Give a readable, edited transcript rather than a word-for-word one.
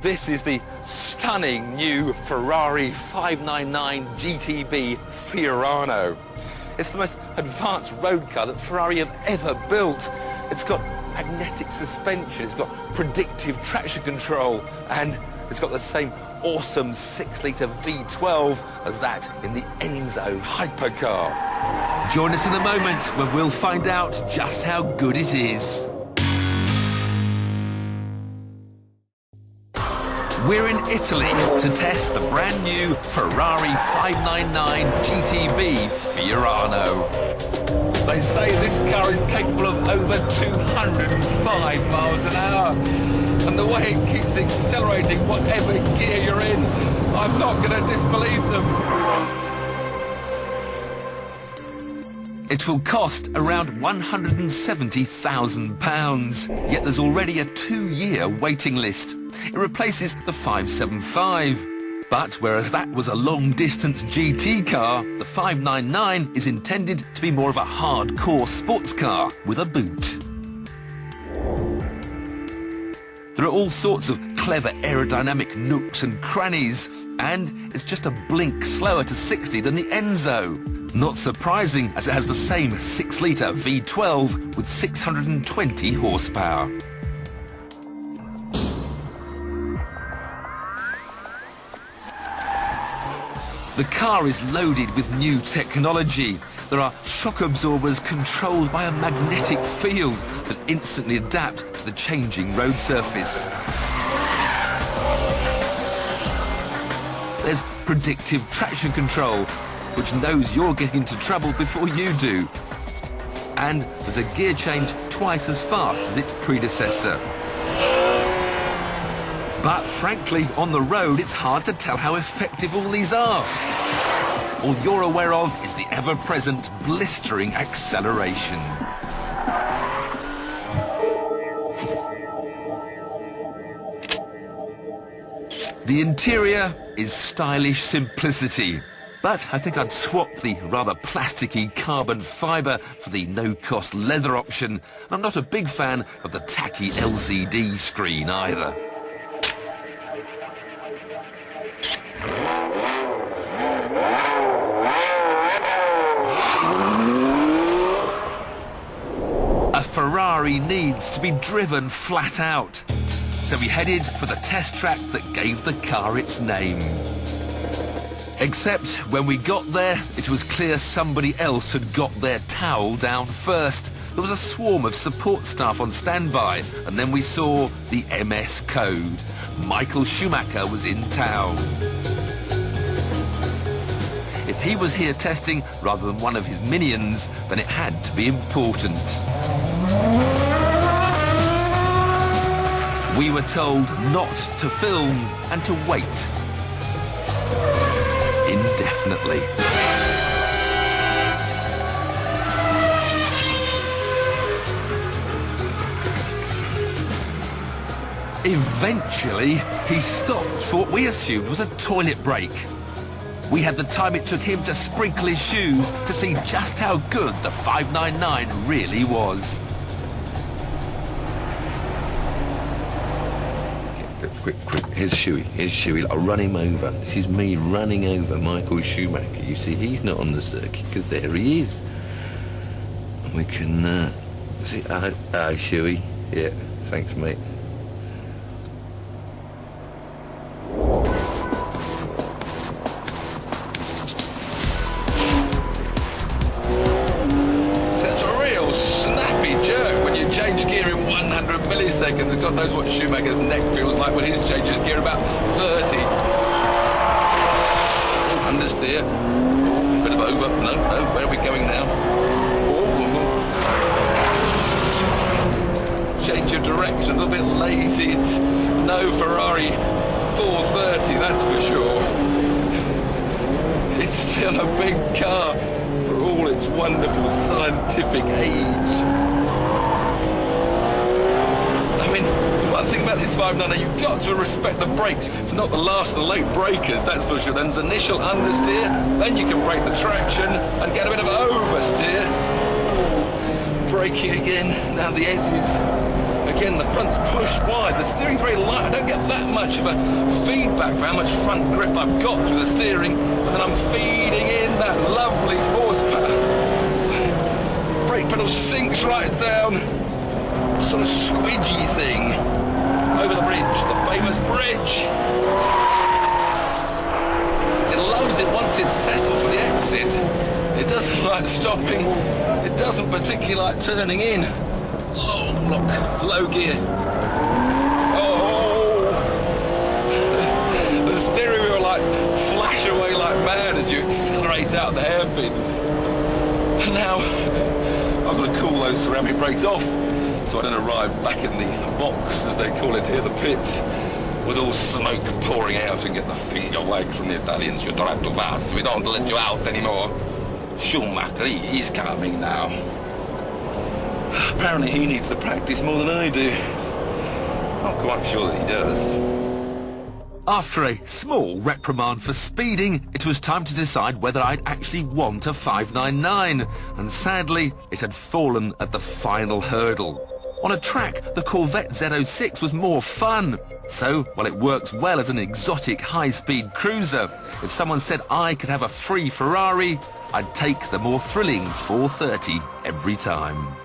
This is the stunning new Ferrari 599 GTB Fiorano. It's the most advanced road car that Ferrari have ever built. It's got magnetic suspension, it's got predictive traction control, and it's got the same awesome 6-litre V12 as that in the Enzo hypercar. Join us in a moment when we'll find out just how good it is. We're in Italy to test the brand new Ferrari 599 GTB Fiorano. They say this car is capable of over 205 miles an hour. And the way it keeps accelerating whatever gear you're in, I'm not going to disbelieve them. It will cost around £170,000, yet there's already a 2-year waiting list. It replaces the 575. But whereas that was a long-distance GT car, the 599 is intended to be more of a hardcore sports car with a boot. There are all sorts of clever aerodynamic nooks and crannies, and it's just a blink slower to 60 than the Enzo. Not surprising, as it has the same 6-litre V12 with 620 horsepower. The car is loaded with new technology. There are shock absorbers controlled by a magnetic field that instantly adapt to the changing road surface. There's predictive traction control, which knows you're getting into trouble before you do. And there's a gear change twice as fast as its predecessor. But frankly, on the road, it's hard to tell how effective all these are. All you're aware of is the ever-present blistering acceleration. The interior is stylish simplicity. But I think I'd swap the rather plasticky carbon fibre for the no-cost leather option. I'm not a big fan of the tacky LCD screen either. A Ferrari needs to be driven flat out. So we headed for the test track that gave the car its name. Except when we got there, it was clear somebody else had got their towel down first. There was a swarm of support staff on standby, and then we saw the MS code. Michael Schumacher was in town. If he was here testing rather than one of his minions, then it had to be important. We were told not to film and to wait indefinitely. Eventually, he stopped for what we assumed was a toilet break. We had the time it took him to sprinkle his shoes to see just how good the 599 really was. Quick, here's Shuey. I'll run him over. This is me running over Michael Schumacher. You see, he's not on the circuit because there he is. And we can see. Shuey. Yeah, thanks, mate. Change gear in 100 milliseconds. God knows what Schumacher's neck feels like when he changes gear about 30. Understeer. Oh, bit of over. No, where are we going now? Oh. Change of direction, a little bit lazy. It's no Ferrari 430, that's for sure. It's still a big car for all its wonderful scientific age. One thing about this 599, you've got to respect the brakes. It's not the last of the late breakers, that's for sure. Then there's initial understeer, then you can brake the traction and get a bit of oversteer. Braking again, now the S's are Again, the front's pushed wide. The steering's very light. I don't get that much of a feedback for how much front grip I've got through the steering. And then I'm feeding in that lovely horsepower. Brake pedal sinks right down. Sort of squidgy thing. Over the bridge, the famous bridge. It loves it once it's settled for the exit. It doesn't like stopping. It doesn't particularly like turning in. Oh, look, low gear. Oh! The steering wheel lights flash away like mad as you accelerate out the hairpin. And now, I've got to cool those ceramic brakes off so I don't arrive back in the box, as they call it here, the pits, with all smoke pouring out and get the finger wag from the Italians. You're trying to pass. We don't let you out anymore. Schumacher, he's coming now. Apparently he needs the practice more than I do. I'm quite sure that he does. After a small reprimand for speeding, it was time to decide whether I'd actually want a 599. And sadly, it had fallen at the final hurdle. On a track, the Corvette Z06 was more fun. So, while it works well as an exotic high-speed cruiser, if someone said I could have a free Ferrari, I'd take the more thrilling 430 every time.